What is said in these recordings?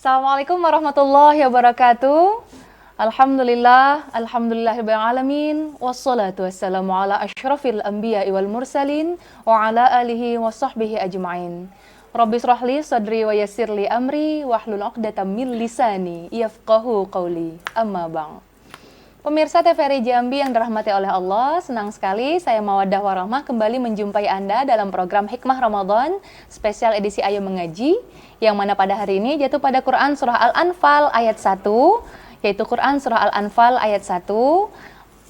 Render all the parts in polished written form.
Assalamualaikum warahmatullahi wabarakatuh. Alhamdulillahirabbil alamin, wassalatu wassalamu ala asyrafil anbiya'i wal mursalin wa ala alihi wa sahbihi ajma'in. Rabbi shrahli sadri wa yassirli amri wahlul 'uqdatam min lisani yafqahu qawli. Amma ba'd. Pemirsa TVRI Jambi yang dirahmati oleh Allah, senang sekali saya Mawaddah Warahmah kembali menjumpai Anda dalam program Hikmah Ramadan spesial edisi Ayo Mengaji, yang mana pada hari ini jatuh pada Quran Surah Al-Anfal ayat 1, yaitu Quran Surah Al-Anfal ayat 1,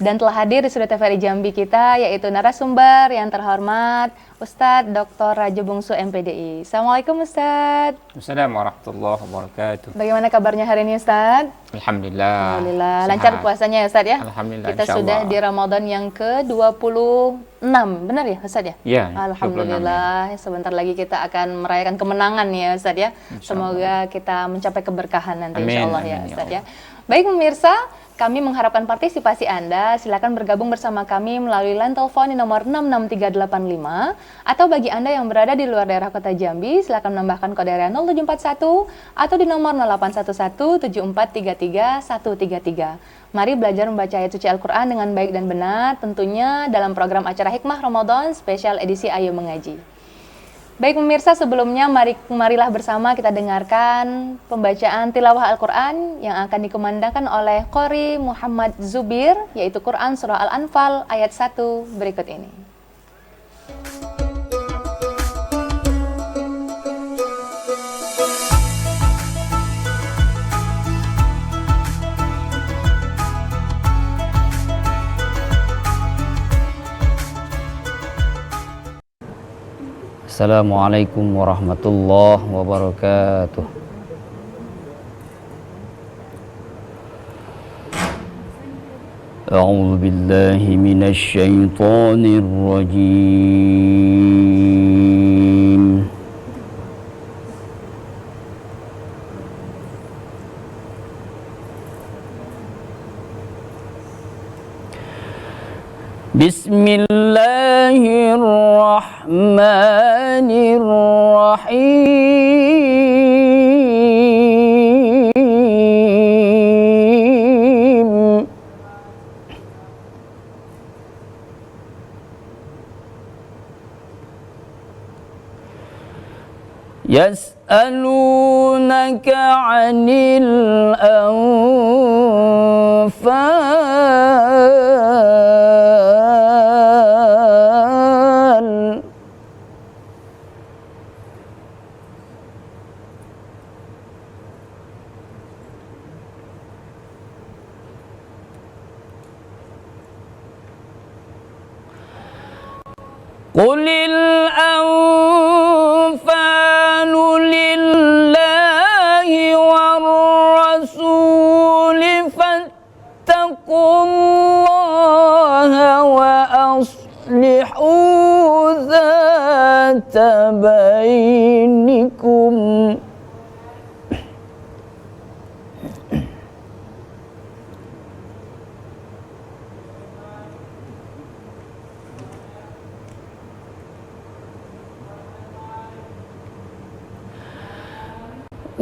dan telah hadir di studio TVRI Jambi kita, yaitu narasumber yang terhormat Ustadz Dr. Rajo Bungsu MPDI. Assalamualaikum Ustadz. Assalamualaikum warahmatullahi wabarakatuh. Bagaimana kabarnya hari ini Ustadz? Alhamdulillah. Alhamdulillah. Lancar puasanya ya Ustadz ya? Alhamdulillah. Kita sudah di Ramadan yang ke-26. Benar ya Ustadz ya? Iya. Alhamdulillah. 26, ya. Sebentar lagi kita akan merayakan kemenangan ya Ustadz ya. Semoga kita mencapai keberkahan nanti insyaAllah ya Ustadz ya. Baik pemirsa, kami mengharapkan partisipasi Anda. Silakan bergabung bersama kami melalui line telepon di nomor 66385, atau bagi Anda yang berada di luar daerah Kota Jambi, silakan menambahkan kode area 0741 atau di nomor 0811743333. Mari belajar membaca ayat suci Al-Qur'an dengan baik dan benar, tentunya dalam program acara Hikmah Ramadan spesial edisi Ayo Mengaji. Baik pemirsa, sebelumnya marilah bersama kita dengarkan pembacaan tilawah Al-Quran yang akan dikumandangkan oleh Qori Muhammad Zubir, yaitu Quran Surah Al-Anfal ayat 1 berikut ini. Assalamualaikum warahmatullahi wabarakatuh. A'udzu billahi minasy syaithanir rajim. Bismillahirrahmanirrahim. Yas'alunaka 'anil anfal. Qulil anfalu lillahi war rasuli fattaqullaha wa aslihu dzata bainikum.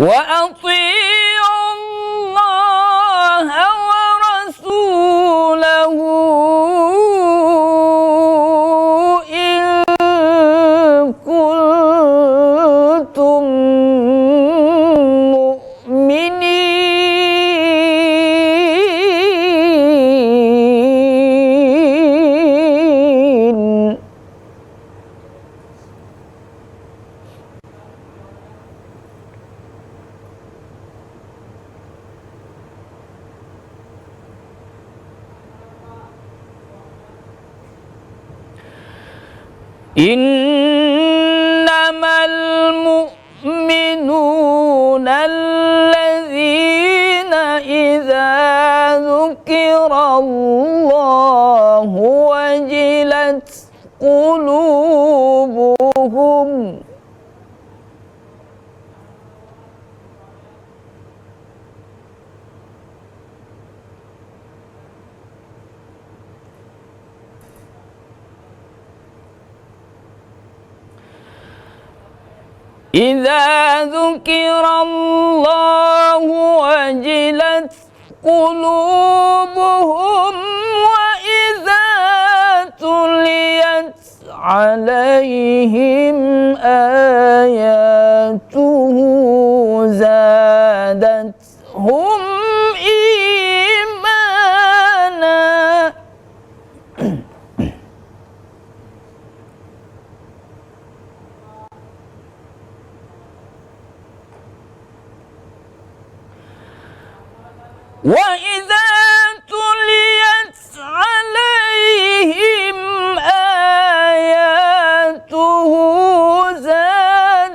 Wa atii'ullaha wa rasulahu in kuntum mu'minin. Innamal mu'minuna alladzina idza dzukirallahu wajilat qulubuhum. Idza dzukirallahu قلوبهم وإذا تليت عليهم آياته زادتهم إيمانا وإذا تليت عليهم آياته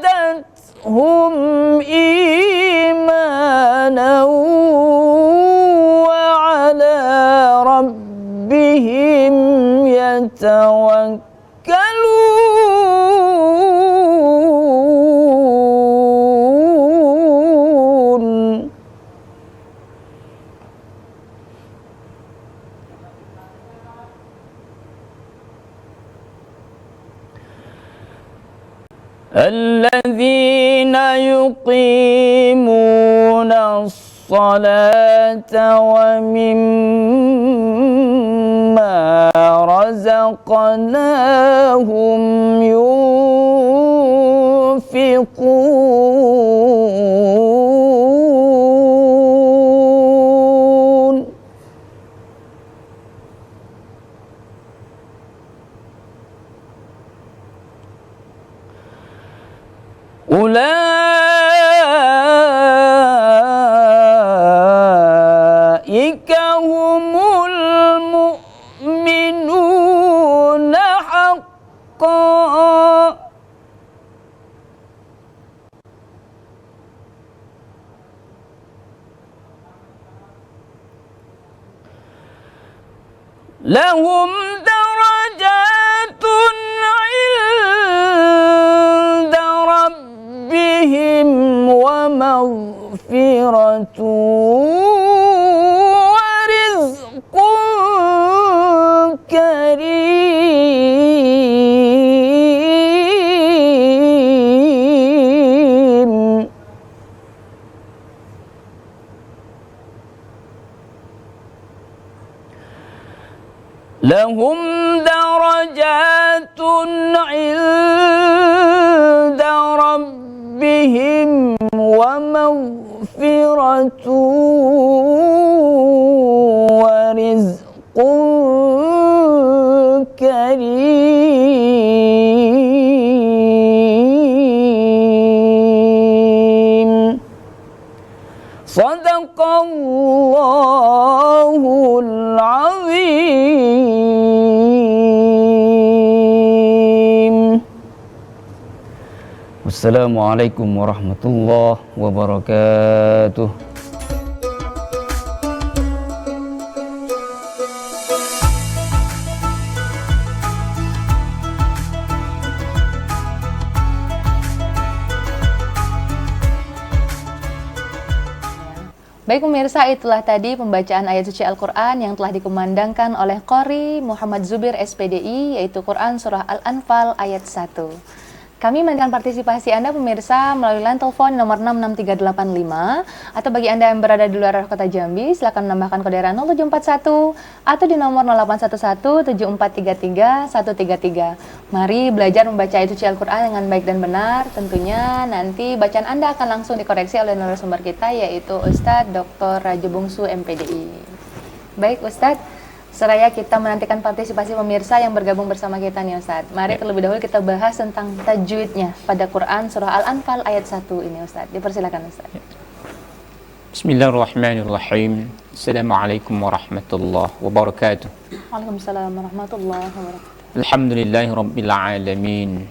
زادتهم إيمانا وعلى ربهم يتوكلون الذين يقيمون الصلاة ومما رزقناهم ينفقون أولئك هم المؤمنون حقا لهم درجات عند ربهم ومغفرة ورزق كريم لهم درجات عند ربهم ومغفرة ورزق كريم صدق الله العظيم. Wassalamualaikum warahmatullahi wabarakatuh. Baik pemirsa, itulah tadi pembacaan ayat suci Al-Quran yang telah dikumandangkan oleh Qori Muhammad Zubir SPDI, yaitu Quran Surah Al-Anfal ayat 1. Kami menantikan partisipasi Anda pemirsa melalui line telepon nomor 66385, atau bagi Anda yang berada di luar kota Jambi, silakan menambahkan kode era 0741 atau di nomor 08117433 133. Mari belajar membaca ayat suci Al-Quran dengan baik dan benar. Tentunya nanti bacaan Anda akan langsung dikoreksi oleh narasumber kita, yaitu Ustadz Dr. Rajo Bungsu MPDI. Baik Ustadz, seraya kita menantikan partisipasi pemirsa yang bergabung bersama kita nih Ustadz. Mari terlebih dahulu kita bahas tentang tajwidnya pada Quran Surah Al-Anfal ayat 1 ini Ustadz. Dipersilakan Ustadz. Bismillahirrahmanirrahim. Assalamualaikum warahmatullahi wabarakatuh. Waalaikumsalam warahmatullahi wabarakatuh. Alhamdulillahi rabbil alamin.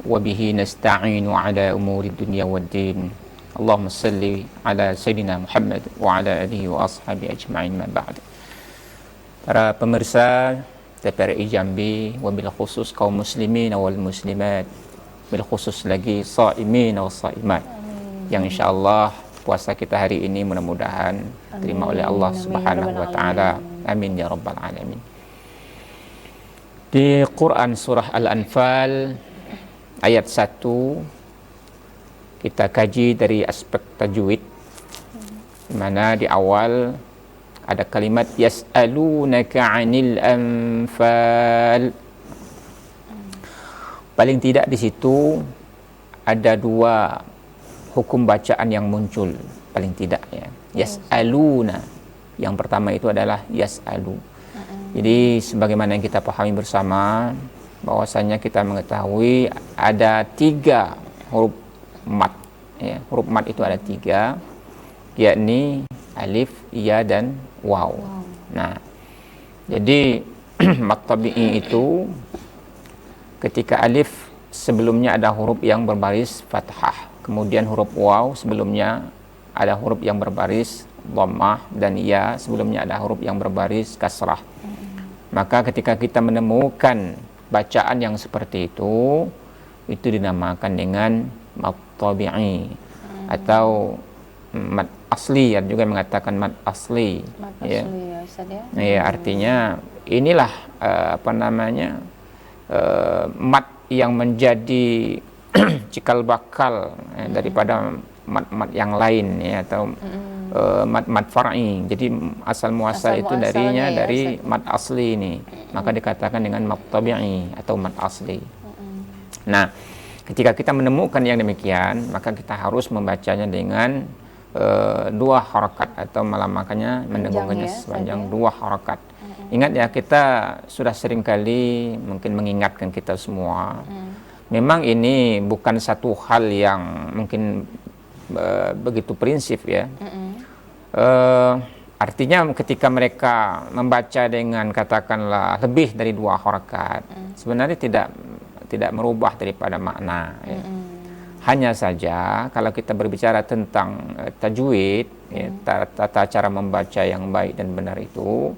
Wabihi nasta'inu ala umuri dunya waddin. Allahumma salli ala Sayyidina Muhammad wa ala alihi wa ashabi ajma'in ma ba'd. Para pemirsa TPRI Jambi, wabil khusus kaum muslimin wal muslimat, bil khusus lagi shaimin wal shaimat, yang insyaallah puasa kita hari ini mudah-mudahan terima oleh Allah Subhanahu wa taala. Amin ya rabbal alamin. Di Quran surah Al-Anfal ayat 1 kita kaji dari aspek tajwid, di mana di awal ada kalimat yas'alunaka 'anil anfal. Paling tidak di situ ada dua hukum bacaan yang muncul paling tidak ya. Yas'aluna. Yang pertama itu adalah yas'alu. Jadi sebagaimana yang kita pahami bersama bahwasanya kita mengetahui ada 3 huruf mat ya. Huruf mat itu ada 3, yakni alif, ya dan waw. Nah, jadi mat tabi'i itu ketika alif sebelumnya ada huruf yang berbaris fathah, kemudian huruf waw sebelumnya ada huruf yang berbaris dhammah, dan ya sebelumnya ada huruf yang berbaris kasrah. Maka ketika kita menemukan bacaan yang seperti itu dinamakan dengan mat tabi'i atau mat asli, ada juga mengatakan mat asli. Mat Ya. asli ya Ustaz ya. Ya, artinya inilah mat yang menjadi cikal bakal daripada mat-mat yang lain ya, atau mat-mat far'i. Jadi asal muasal itu darinya ya, dari Ustaz. mat asli ini. Maka dikatakan dengan mat tabi'i atau mat asli. Nah, ketika kita menemukan yang demikian, maka kita harus membacanya dengan 2 harakat, atau malah makanya mendengungkannya ya, sepanjang Ustaz, 2 harakat. Ingat ya, kita sudah sering kali mungkin mengingatkan kita semua. Memang ini bukan satu hal yang mungkin begitu prinsip ya. Artinya ketika mereka membaca dengan katakanlah lebih dari 2 harakat, sebenarnya tidak merubah daripada makna ya. Hanya saja kalau kita berbicara tentang tajwid ya, tata cara membaca yang baik dan benar itu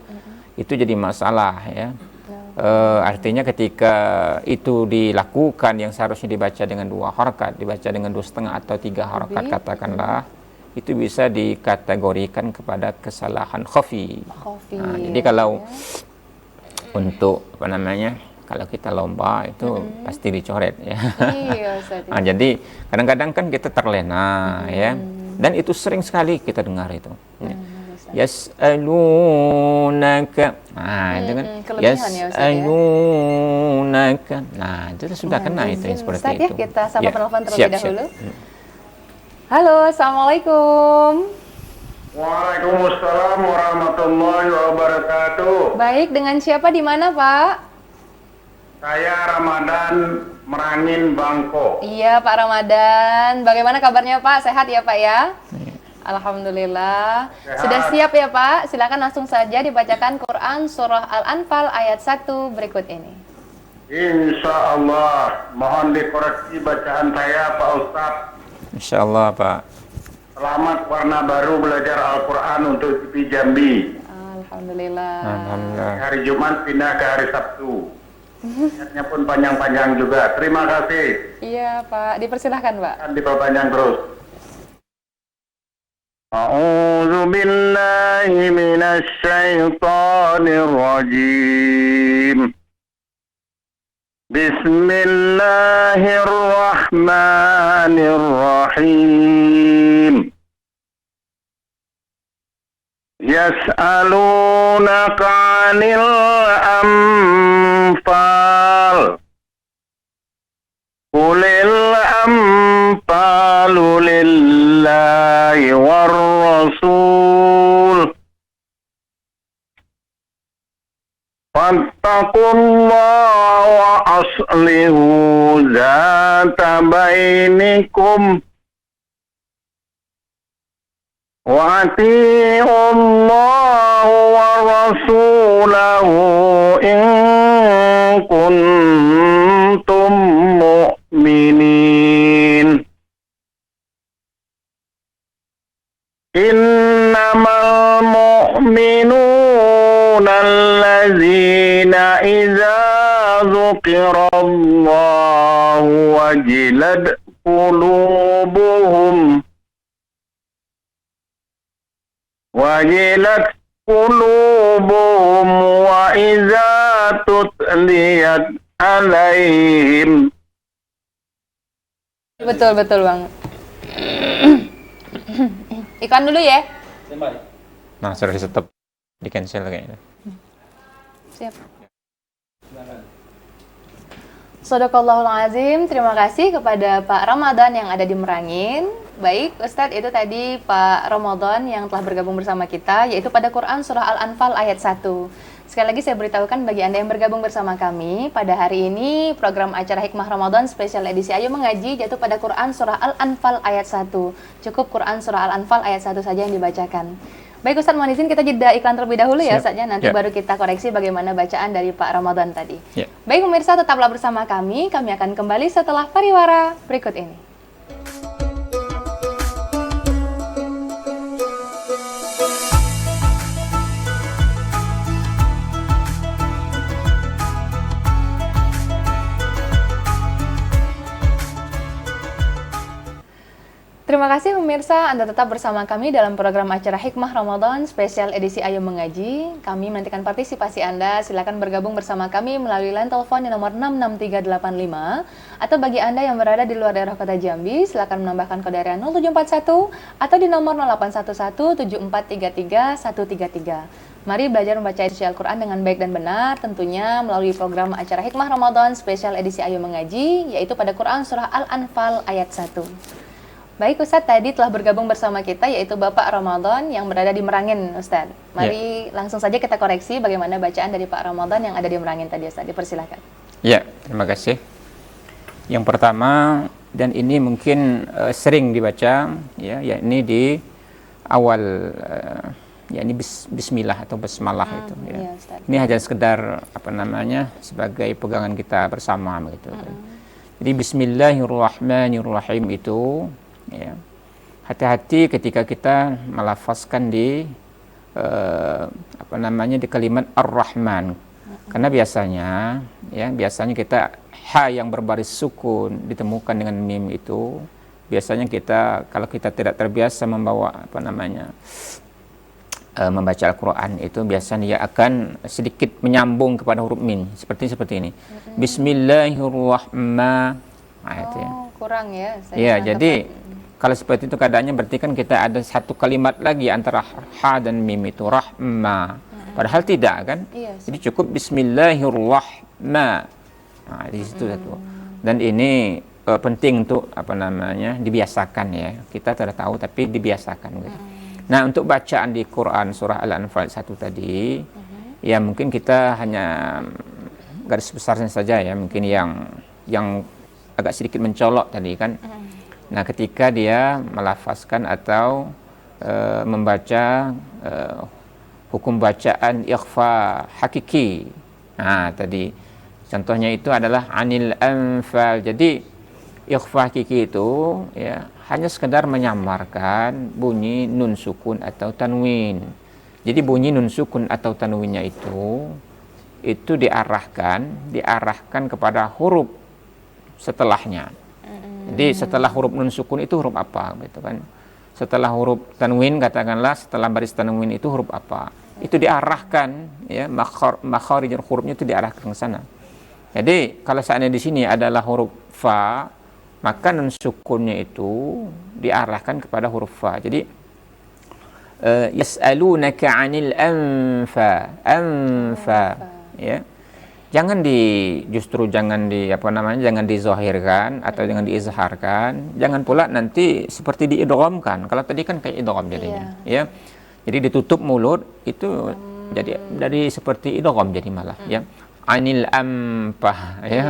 jadi masalah ya. Artinya ketika itu dilakukan yang seharusnya dibaca dengan 2 harakat, dibaca dengan 2,5 atau 3 harakat katakanlah, itu bisa dikategorikan kepada kesalahan khafi. Nah, jadi kalau untuk kalau kita lomba itu pasti dicoret ya. Iya Ustaz. Nah, jadi kadang-kadang kan kita terlena ya, dan itu sering sekali kita dengar itu. Yas'alunaka. Nah, itu kan kelebihan ya, Ustaz, ya. yas'alunaka. Nah, itu sudah kena itu yang seperti Ustaz, itu. ya, kita sapa Ya, penelpon terlebih siap. dahulu. Halo, assalamualaikum. Waalaikumsalam warahmatullahi wabarakatuh. Baik, dengan siapa di mana Pak? Saya Ramadan Merangin Bangko. Iya Pak Ramadan, bagaimana kabarnya Pak? Sehat ya Pak ya? Alhamdulillah. Sehat. Sudah siap ya Pak? Silakan langsung saja dibacakan Quran Surah Al-Anfal ayat 1 berikut ini. Insya Allah. Mohon dikoreksi bacaan saya Pak Ustadz. Insyaallah, Pak. Selamat warna baru belajar Al-Quran untuk CP Jambi. Alhamdulillah. Alhamdulillah. Hari Jumat pindah ke hari Sabtu. Niatnya pun panjang-panjang juga. Terima kasih. Iya Pak, dipersilahkan Pak. Akan diperpanjang terus. A'udzu billahi minasy syaithanir rajim. Bismillahirrahmanirrahim. Yas'alunaka 'anil anfal. Qulil anfalu lillahi war rasul. Fattaqullaha wa aslihu zata bainikum. Wa ati'ullaha wa rasulahu in kuntum mu'minin. Innamal mu'minuna allazina idza dzukirallahu wajilat qulubuhum wa idza tutliyat alaihim. Betul banget. Iklan dulu ya. Nah, sudah di stop. Di cancel kayaknya. Siap. Shadaqallahul Azim, terima kasih kepada Pak Ramadan yang ada di Merangin. Baik, Ustadz, itu tadi Pak Ramadan yang telah bergabung bersama kita, yaitu pada Quran Surah Al-Anfal ayat 1. Sekali lagi saya beritahukan bagi Anda yang bergabung bersama kami, pada hari ini program acara Hikmah Ramadan spesial edisi Ayo Mengaji jatuh pada Quran Surah Al-Anfal ayat 1. Cukup Quran Surah Al-Anfal ayat 1 saja yang dibacakan. Baik Ustadz, mohon izin kita jeda iklan terlebih dahulu ya Ustadznya, nanti baru kita koreksi bagaimana bacaan dari Pak Ramadan tadi. Baik pemirsa, tetaplah bersama kami akan kembali setelah pariwara berikut ini. Terima kasih pemirsa, Anda tetap bersama kami dalam program acara Hikmah Ramadan spesial edisi Ayo Mengaji. Kami menantikan partisipasi Anda, silakan bergabung bersama kami melalui line telepon di nomor 66385 atau bagi Anda yang berada di luar daerah Kota Jambi, silakan menambahkan kode area 0741 atau di nomor 0811743333. Mari belajar membaca isi Al-Quran dengan baik dan benar, tentunya melalui program acara Hikmah Ramadan spesial edisi Ayo Mengaji, yaitu pada Quran Surah Al-Anfal ayat 1. Baik Ustadz, tadi telah bergabung bersama kita yaitu Bapak Ramadan yang berada di Merangin Ustadz. Mari langsung saja kita koreksi bagaimana bacaan dari Pak Ramadan yang ada di Merangin tadi Ustadz, dipersilakan. Ya, terima kasih. Yang pertama, dan ini mungkin sering dibaca, ya, yakni di awal, yakni Bismillah atau Basmalah itu. Ya. Iya, ini hanya sekedar sebagai pegangan kita bersama begitu. Jadi Bismillahirrahmanirrahim itu, ya, hati-hati ketika kita melafazkan di di kalimat Ar-Rahman, karena biasanya kita ha yang berbaris sukun ditemukan dengan mim itu, biasanya kita kalau kita tidak terbiasa membawa membaca Al-Quran itu biasanya akan sedikit menyambung kepada huruf min seperti ini. Bismillahirrahmanirrahim. Itu ya. Kurang ya. Ya, jadi kalau seperti itu keadaannya berarti kan kita ada satu kalimat lagi antara ha dan mim itu rahma. Padahal tidak kan? Iya, jadi cukup Bismillahirrahmanirrahim. Nah, di situ satu. Dan ini penting untuk dibiasakan ya. Kita tidak tahu tapi dibiasakan gitu. Nah, untuk bacaan di Quran surah Al-Anfal 1 tadi, ya mungkin kita hanya garis besarnya saja ya, mungkin yang agak sedikit mencolok tadi kan. Nah, ketika dia melafazkan atau membaca hukum bacaan ikhfa hakiki. Nah, tadi contohnya itu adalah anil anfal. Jadi ikhfa hakiki itu ya hanya sekedar menyamarkan bunyi nun sukun atau tanwin. Jadi bunyi nun sukun atau tanwinnya itu diarahkan kepada huruf setelahnya. Jadi setelah huruf nun sukun itu huruf apa gitu kan. Setelah huruf tanwin, katakanlah setelah baris tanwin itu huruf apa. Itu diarahkan ya, makharijul hurufnya itu diarahkan ke sana. Jadi kalau seandainya di sini adalah huruf fa, maka nun sukunnya itu diarahkan kepada huruf fa. Jadi yas'alunaka 'anil anfa ya. Jangan jangan dizahirkan atau jangan diizharkan. Jangan pula nanti seperti diidghamkan. Kalau tadi kan kayak idgham jadinya, ya. Jadi ditutup mulut itu jadi dari seperti idgham jadi malah ya. 'Anil anfa ya.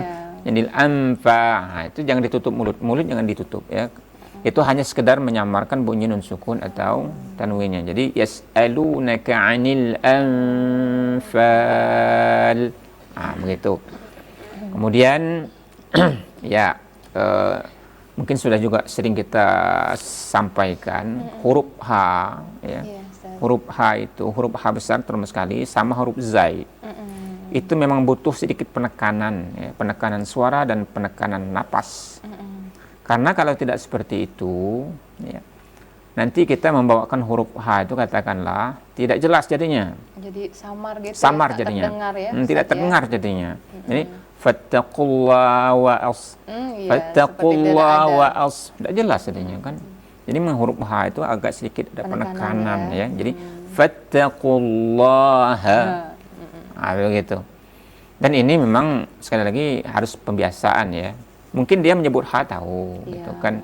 Anil anfa, nah, itu jangan ditutup mulut jangan ditutup ya. Itu hanya sekedar menyamarkan bunyi nun sukun atau tanwinnya. Jadi yas'alunaka 'anil anfal. Begitu. Kemudian ya mungkin sudah juga sering kita sampaikan huruf H ya. Huruf H itu huruf H besar terutama sekali sama huruf zai. Itu memang butuh sedikit penekanan ya, penekanan suara dan penekanan napas. Karena kalau tidak seperti itu ya, nanti kita membawakan huruf H itu katakanlah tidak jelas jadinya. Jadi samar gitu. Samar jadinya. Terdengar ya, tidak terdengar jadinya. Jadi fattaqullaha wa as. Fattaqullaha wa as. Tidak jelas jadinya kan. Jadi huruf H itu agak sedikit ada penekanan ya. ya. Jadi fattaqullaha. Begitu. Dan ini memang sekali lagi harus pembiasaan ya. Mungkin dia menyebut H tahu gitu kan.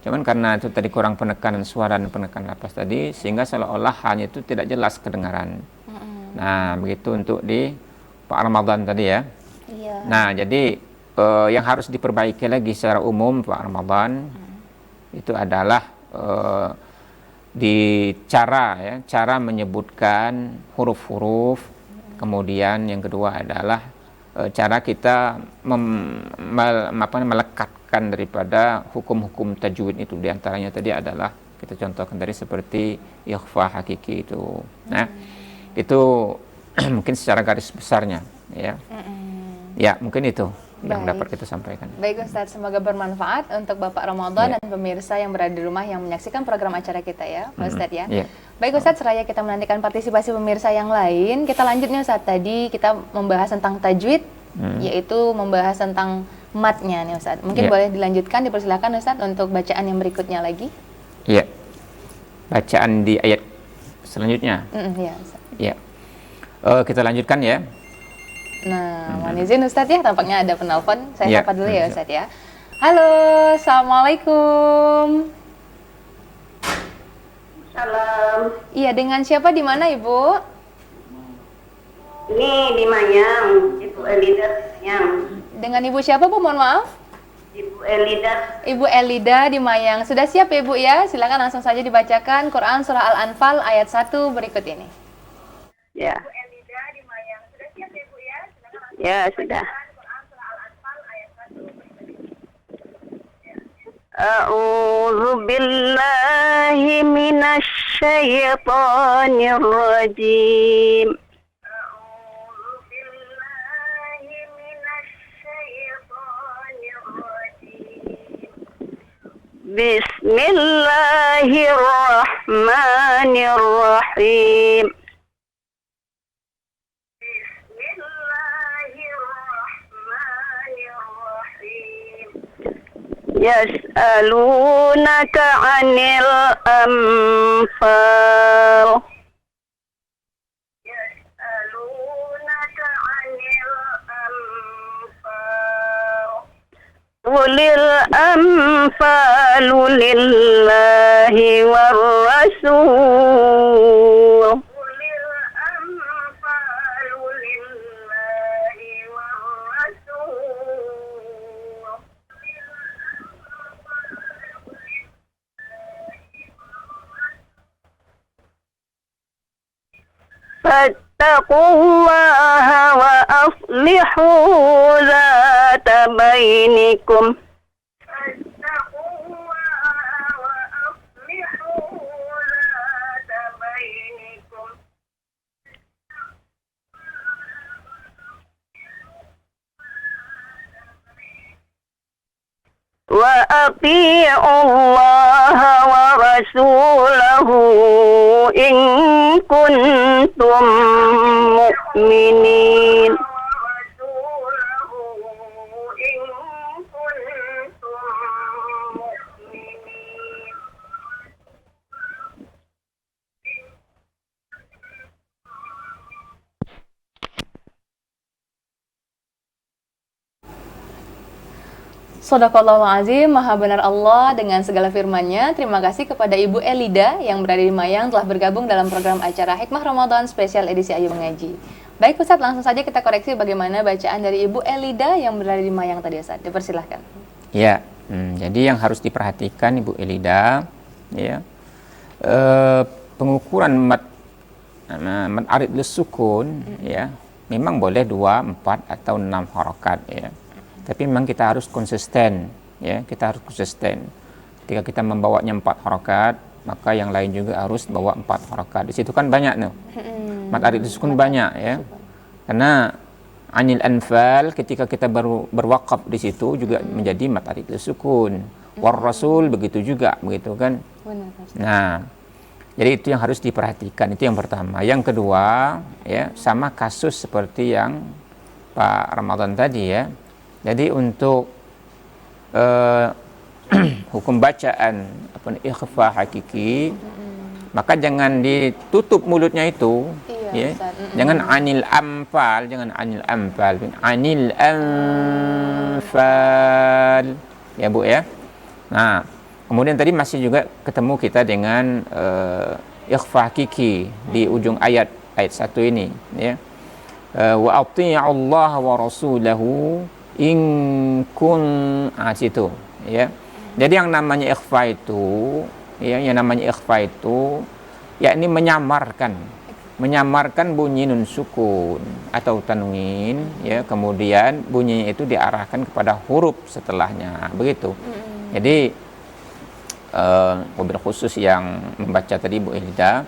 Cuman karena itu tadi kurang penekanan suara dan penekanan napas tadi, sehingga seolah-olah hanya itu tidak jelas kedengaran. Nah, begitu untuk di Pak Ramadan tadi ya. Nah, jadi yang harus diperbaiki lagi secara umum Pak Ramadan itu adalah di cara menyebutkan huruf-huruf. Kemudian yang kedua adalah cara kita melekatkan daripada hukum-hukum tajwid itu. Di antaranya tadi adalah kita contohkan tadi seperti ikhfa hakiki itu. Nah, itu mungkin secara garis besarnya ya. Ya, mungkin itu yang dapat kita sampaikan. Baik Ustadz, semoga bermanfaat untuk Bapak Ramadan dan pemirsa yang berada di rumah yang menyaksikan program acara kita ya, Pak Ustadz ya. Baik Ustadz, seraya kita menantikan partisipasi pemirsa yang lain, kita lanjutnya Ustadz. Tadi kita membahas tentang tajwid, yaitu membahas tentang matnya nih Ustadz. Mungkin boleh dilanjutkan, dipersilakan Ustadz untuk bacaan yang berikutnya lagi. Iya, bacaan di ayat selanjutnya. Iya Ustadz. Iya, kita lanjutkan ya. Nah, mohon izin Ustadz ya, tampaknya ada penelpon. Saya sapa dulu ya Ustadz ya. Halo, Assalamualaikum. Salam. Iya, dengan siapa di mana Ibu? Ini di Mayang, Ibu Elida Mayang. Dengan Ibu siapa Bu? Mohon maaf. Ibu Elida. Ibu Elida di Mayang. Sudah siap ya Bu ya? Silakan langsung saja dibacakan Quran Surah Al-Anfal ayat 1 berikut ini. Ya. Ya, sudah. A'udzu billahi minasy syaithanir rajim. A'udzu billahi minasy syaithanir rajim. Bismillahirrahmanirrahim. Yas'alunaka 'anil anfal. Yas'alunaka 'anil anfal. Qulil anfalu lillahi war rasul. Qulil anfalu lillahi war rasul. Fattaqullaha wa aslihu zata bainikum. Fattaqullaha wa aslihu zata bainikum. Wa ati'ullaha wa rasulahu in kuntum mu'minin. Shadaqallahul Azim, Maha benar Allah dengan segala firman-Nya. Terima kasih kepada Ibu Elida yang berada di Mayang telah bergabung dalam program acara Hikmah Ramadan spesial edisi Ayu Mengaji. Baik Ustadz, langsung saja kita koreksi bagaimana bacaan dari Ibu Elida yang berada di Mayang tadi Ustadz. Dipersilahkan. Ya, jadi yang harus diperhatikan Ibu Elida, ya, pengukuran mad arid sukun, ya, memang boleh 2, 4 atau 6 harokat, ya. Tapi memang kita harus konsisten, ya, kita harus konsisten. Ketika kita membawanya 4 harokat, maka yang lain juga harus bawa 4 harokat. Di situ kan banyak tuh, mad arid sukun banyak, ya. Karena anil anfal ketika kita baru berwakaf di situ juga menjadi mad arid sukun. War rasul begitu juga, begitu kan? Nah, jadi itu yang harus diperhatikan, itu yang pertama. Yang kedua, ya, sama kasus seperti yang Pak Ramadan tadi, ya. Jadi untuk hukum bacaan ikhfa hakiki, maka jangan ditutup mulutnya itu. Iya, Ya. Ustaz. Jangan anil anfal, anil anfal. Ya Bu ya. Nah, kemudian tadi masih juga ketemu kita dengan ikhfa hakiki di ujung ayat 1 ini, ya. Wa athi'ullaha wa rasulahu in kun situ, ya. Jadi yang namanya ikhfa itu, ya, yakni menyamarkan bunyi nun sukun atau tanwin, ya, kemudian bunyinya itu diarahkan kepada huruf setelahnya, begitu. Jadi mobil khusus yang membaca tadi Bu Elida,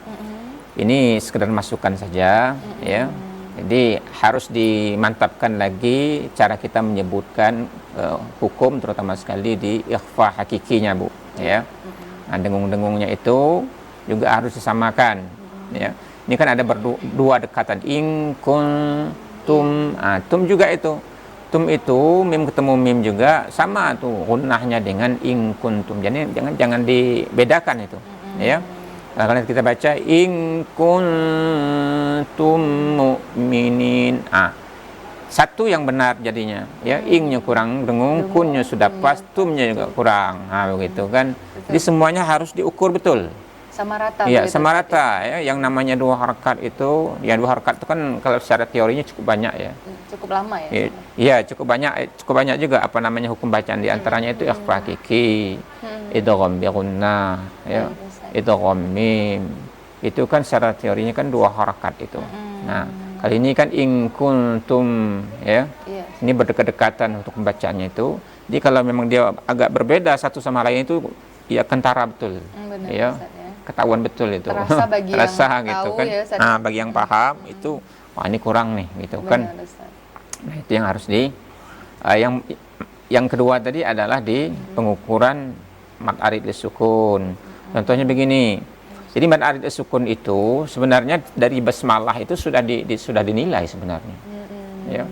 ini sekedar masukan saja, ya. Jadi harus dimantapkan lagi cara kita menyebutkan hukum, terutama sekali di ikhfa hakikinya, Bu, ya. Nah, dengung-dengungnya itu juga harus disamakan, ya. Ini kan ada dua dekatan, in kuntum, tum juga itu. Tum itu mim ketemu mim juga sama tuh gunnahnya dengan in kuntum. Jadi jangan dibedakan itu, ya. Nah, kalau kita baca in kuntum mu'minin, satu yang benar jadinya, ya. Ingnya kurang dengung, kunnya sudah pas, tumnya juga kurang, begitu kan. Jadi semuanya harus diukur betul. Sama rata. Iya, begitu, sama Ustaz, rata, ya. Yang namanya 2 harakat itu, ya 2 harakat itu kan kalau secara teorinya cukup banyak, ya. Cukup lama ya. Iya, cukup banyak juga apa namanya hukum bacaan, di antaranya itu ikhfa hakiki, idgham bi gunnah, ya. Idgham mim. Itu kan secara teorinya kan 2 harakat itu. Nah, kali ini kan in kuntum, ya. Iya. Ini berdekatan untuk pembacaannya itu. Jadi kalau memang dia agak berbeda satu sama lain itu, ya kentara betul. Benar, Ya. Ustaz, ya. Ketahuan betul itu. Terasa bagi yang gitu tahu, kan. ya, Ustaz. Nah, bagi yang paham itu, wah ini kurang nih gitu kan. Benar, Ustaz. Nah, itu yang harus yang kedua tadi adalah di pengukuran mad arid sukun. Contohnya begini. Jadi mad arid sukun itu sebenarnya dari basmalah itu sudah dinilai sebenarnya. Ya.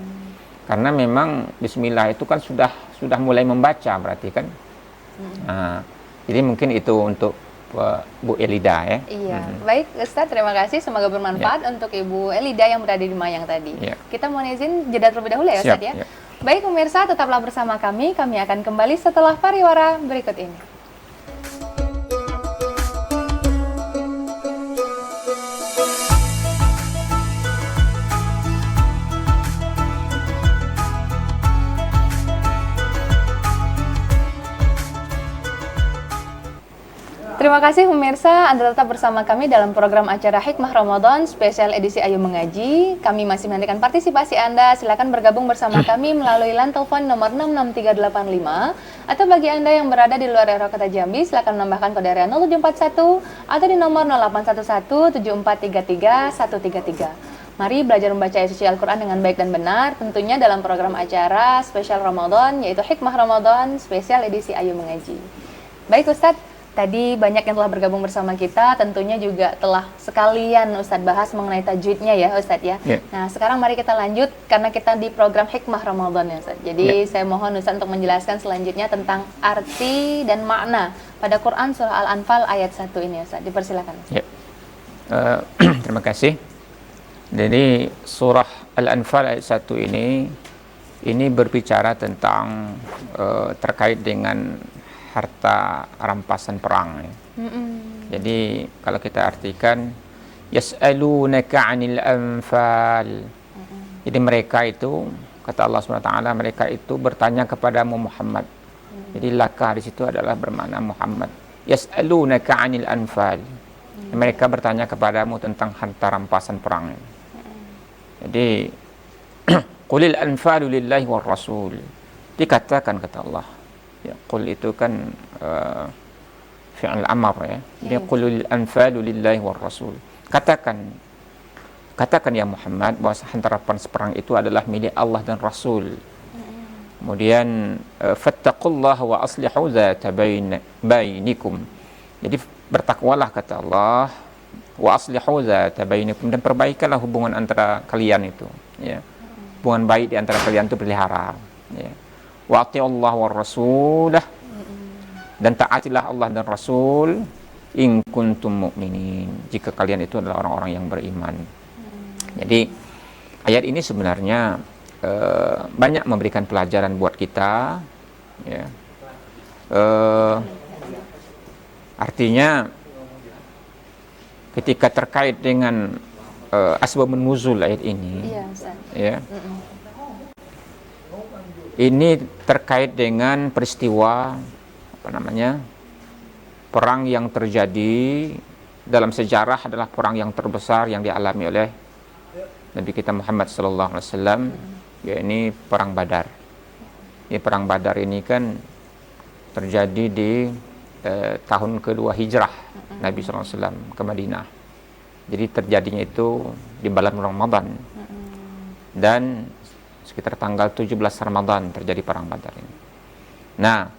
Karena memang bismillah itu kan sudah mulai membaca berarti kan. Nah, jadi mungkin itu untuk Bu Elida, ya. Iya, baik Ustadz, terima kasih. Semoga bermanfaat untuk Ibu Elida yang berada di Mayang tadi. Ya. Kita mohon izin jeda terlebih dahulu ya Ustadz, ya. Ya. Baik pemirsa, tetaplah bersama kami. Kami akan kembali setelah pariwara berikut ini. Terima kasih pemirsa, Anda tetap bersama kami dalam program acara Hikmah Ramadan spesial edisi Ayo Mengaji. Kami masih menantikan partisipasi Anda. Silakan bergabung bersama kami melalui line telepon nomor 66385, atau bagi Anda yang berada di luar daerah Kota Jambi, silakan menambahkan kode area 0741 atau di nomor 08117433 Mari belajar membaca ayat suci Al-Quran dengan baik dan benar, tentunya dalam program acara spesial Ramadan, yaitu Hikmah Ramadan spesial edisi Ayo Mengaji. Baik Ustadz, tadi banyak yang telah bergabung bersama kita, tentunya juga telah sekalian Ustadz bahas mengenai tajwidnya ya Ustadz, ya. Yeah. Nah sekarang mari kita lanjut, karena kita di program Hikmah Ramadan ya Ustadz. Jadi saya mohon Ustadz untuk menjelaskan selanjutnya tentang arti dan makna pada Quran Surah Al-Anfal ayat 1 ini Ustadz. Dipersilakan. Ya. Terima kasih. Jadi surah Al-Anfal ayat 1 ini berbicara tentang terkait dengan harta rampasan perang. Jadi kalau kita artikan yas'alunaka 'anil anfal. Jadi mereka itu, kata Allah SWT, mereka itu bertanya kepadamu Muhammad. Jadi laka di situ adalah bermakna Muhammad. Yas'alunaka 'anil anfal. Mereka bertanya kepadamu tentang harta rampasan perang. Jadi qulil anfalu lillahi war rasul. Dikatakan kata Allah. Ya, qul itu kan fi'il amr, ya. Jadi qulil anfalu lillahi war rasul. Katakan ya Muhammad bahwa harapan seperang itu adalah milik Allah dan Rasul. Kemudian fattaqullaha wa aslihu dzata bainikum. Jadi bertakwalah kata Allah, wa aslihu dzata bainikum, dan perbaikanlah hubungan antara kalian itu, ya. Hubungan baik di antara kalian itu pelihara, ya. Wa ati'ullaha war rasulah, dan taatilah Allah dan Rasul in kuntum mu'minin, jika kalian itu adalah orang-orang yang beriman. Jadi ayat ini sebenarnya banyak memberikan pelajaran buat kita, ya. Artinya ketika terkait dengan asbabun nuzul ayat ini, Iya, Ustaz. ya, ini terkait dengan peristiwa perang yang terjadi dalam sejarah, adalah perang yang terbesar yang dialami oleh Nabi kita Muhammad sallallahu alaihi wasallam, ya, ini perang Badar. Ini perang Badar ini kan terjadi di tahun kedua hijrah Nabi sallallahu alaihi wasallam ke Madinah. Jadi terjadinya itu di bulan Ramadan, dan sekitar tanggal 17 Ramadan terjadi perang Badar ini. Nah,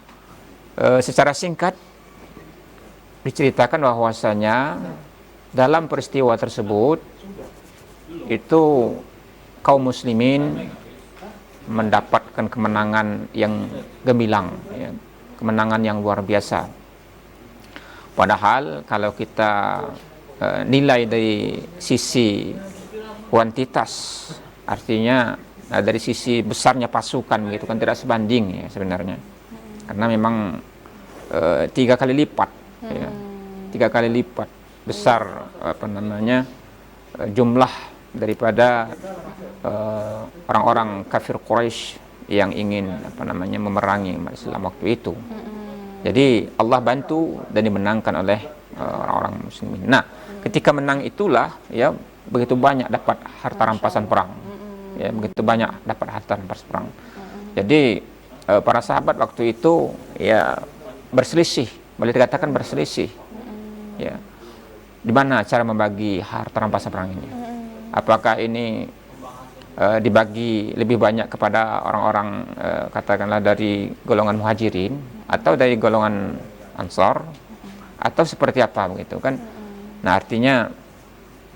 secara singkat diceritakan bahwasanya dalam peristiwa tersebut itu kaum muslimin mendapatkan kemenangan yang gemilang, ya, kemenangan yang luar biasa. Padahal kalau kita nilai dari sisi kuantitas, artinya dari sisi besarnya pasukan begitu kan tidak sebanding, ya, sebenarnya, karena memang 3 kali lipat, ya, 3 kali lipat besar jumlah daripada orang-orang kafir Quraisy yang ingin memerangi umat Islam waktu itu. Jadi Allah bantu dan dimenangkan oleh orang-orang muslimin. Nah, ketika menang itulah, ya, begitu banyak dapat harta rampasan perang. Ya, begitu banyak dapat harta rampasan perang. Jadi para sahabat waktu itu, ya, berselisih, boleh dikatakan berselisih. Ya. Di mana cara membagi harta rampasan perang ini? Apakah ini dibagi lebih banyak kepada orang-orang katakanlah dari golongan muhajirin atau dari golongan ansar, atau seperti apa begitu kan? Nah, artinya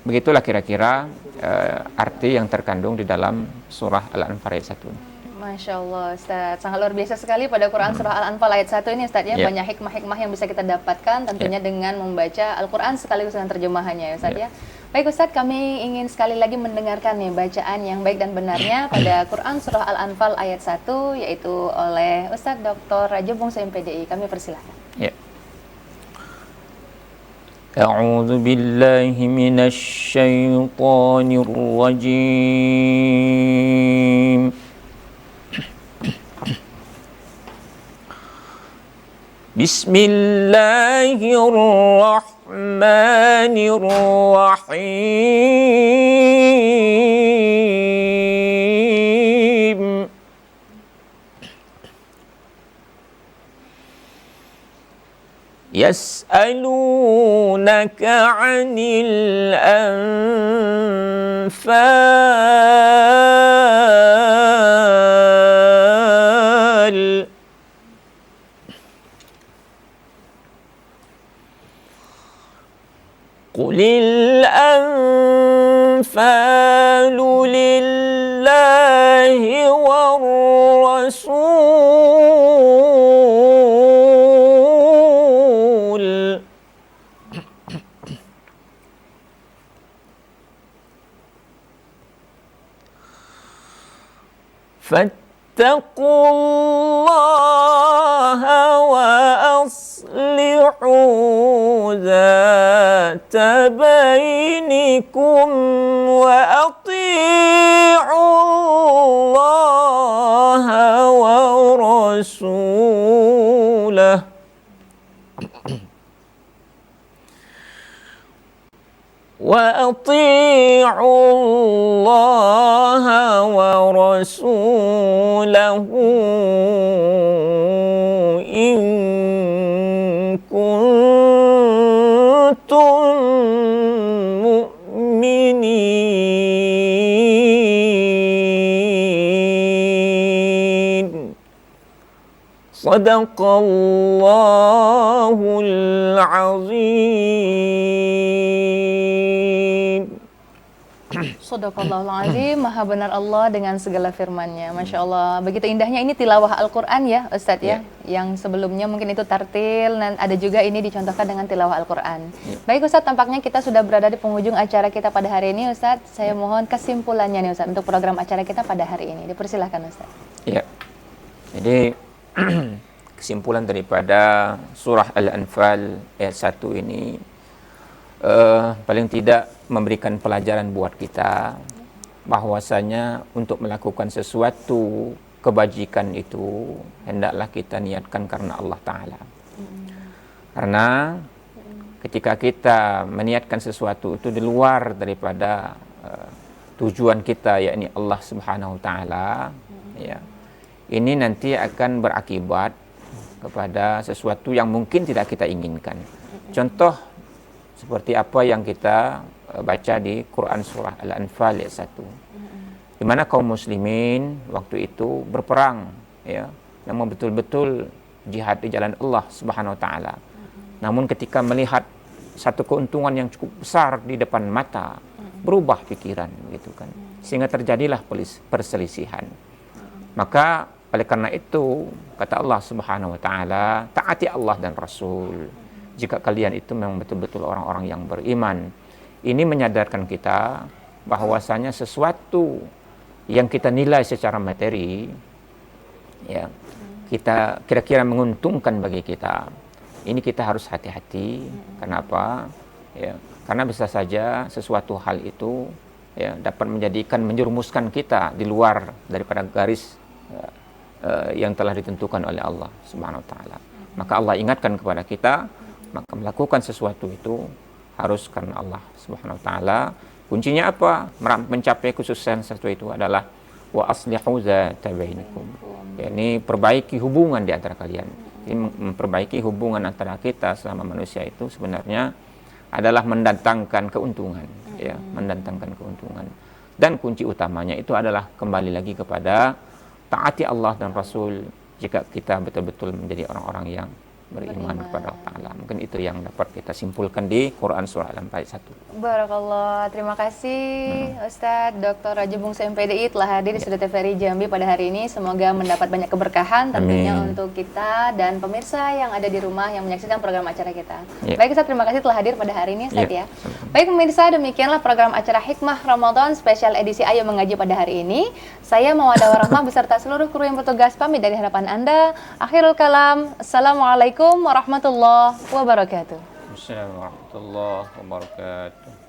begitulah kira-kira arti yang terkandung di dalam surah Al-Anfal ayat 1. Masya Allah, Ustaz. Sangat luar biasa sekali pada Quran Surah Al-Anfal ayat 1 ini, Ustaz, ya. Yeah. Banyak hikmah-hikmah yang bisa kita dapatkan tentunya dengan membaca Al-Quran sekaligus dengan terjemahannya, ya, Ustaz, ya. Baik, Ustaz, kami ingin sekali lagi mendengarkan nih bacaan yang baik dan benarnya pada Quran Surah Al-Anfal ayat 1, yaitu oleh Ustaz Dr. Raja Bungsu MPDI. Kami persilahkan. Ya. A'udzu billahi minasy syaithanir rajim. Bismillahirrahmanirrahim. Yas'alunaka 'anil anfal. Qulil anfalu lillahi war rasul. Fattaqullaha wa aslihu dhata bainikum wa ati'u Allaha wa rasulahu. وأطيعوا الله ورسوله إن كنتم مؤمنين. صدق الله العظيم. Shadaqallahul azim, maha benar Allah dengan segala firman-Nya. Masya Allah, begitu indahnya ini tilawah Al-Quran ya Ustadz ya. Yang sebelumnya mungkin itu tartil, dan ada juga ini dicontohkan dengan tilawah Al-Quran. Baik Ustadz, tampaknya kita sudah berada di penghujung acara kita pada hari ini Ustadz. Saya mohon kesimpulannya nih Ustadz untuk program acara kita pada hari ini. Dipersilahkan Ustadz. Ya, jadi kesimpulan daripada surah Al-Anfal ayat 1 ini paling tidak memberikan pelajaran buat kita bahwasanya untuk melakukan sesuatu kebajikan itu hendaklah kita niatkan karena Allah Ta'ala. Karena ketika kita meniatkan sesuatu itu di luar daripada tujuan kita, yakni Allah Subhanahu Wa Ta'ala, ya, ini nanti akan berakibat kepada sesuatu yang mungkin tidak kita inginkan. Contoh seperti apa yang kita baca di Quran surah Al-Anfal ayat 1, di mana kaum muslimin waktu itu berperang, ya, memang betul-betul jihad di jalan Allah Subhanahu Wa Ta'ala. Namun ketika melihat satu keuntungan yang cukup besar di depan mata, berubah pikiran, gitu kan, sehingga terjadilah perselisihan. Maka oleh karena itu kata Allah Subhanahu Wa Ta'ala, taati Allah dan Rasul jika kalian itu memang betul-betul orang-orang yang beriman. Ini menyadarkan kita bahwasanya sesuatu yang kita nilai secara materi, ya, kita kira-kira menguntungkan bagi kita, ini kita harus hati-hati. Kenapa? Ya, karena bisa saja sesuatu hal itu, ya, dapat menjerumuskan kita di luar daripada garis yang telah ditentukan oleh Allah Subhanahu Wa Ta'ala. Maka Allah ingatkan kepada kita, maka melakukan sesuatu itu harus karena Allah Subhanahu Wa Ta'ala. Kuncinya apa? Mencapai kesuksesan sesuatu itu adalah wa aslihu dzata bainakum. Yakni perbaiki hubungan di antara kalian. Jadi memperbaiki hubungan antara kita sama manusia itu sebenarnya adalah mendatangkan keuntungan, ya, mendatangkan keuntungan. Dan kunci utamanya itu adalah kembali lagi kepada taati Allah dan Rasul jika kita betul-betul menjadi orang-orang yang beriman kepada Allah Ta'ala. Mungkin itu yang dapat kita simpulkan di Quran Surah Al-Anfal 1. Barakallah, terima kasih Ustadz Dr. Raji Bungsu MPDI telah hadir di Studio TVRI Jambi pada hari ini. Semoga mendapat banyak keberkahan tentunya untuk kita dan pemirsa yang ada di rumah yang menyaksikan program acara kita. Baik Ustadz, terima kasih telah hadir pada hari ini Ustadz ya. Baik pemirsa, demikianlah program acara Hikmah Ramadan spesial edisi Ayo Mengaji pada hari ini. Saya Mawadah Warahmah beserta seluruh kru yang bertugas pamit dari hadapan Anda. Akhirul kalam, Assalamualaikum warahmatullahi wabarakatuh. Assalamualaikum warahmatullahi wabarakatuh.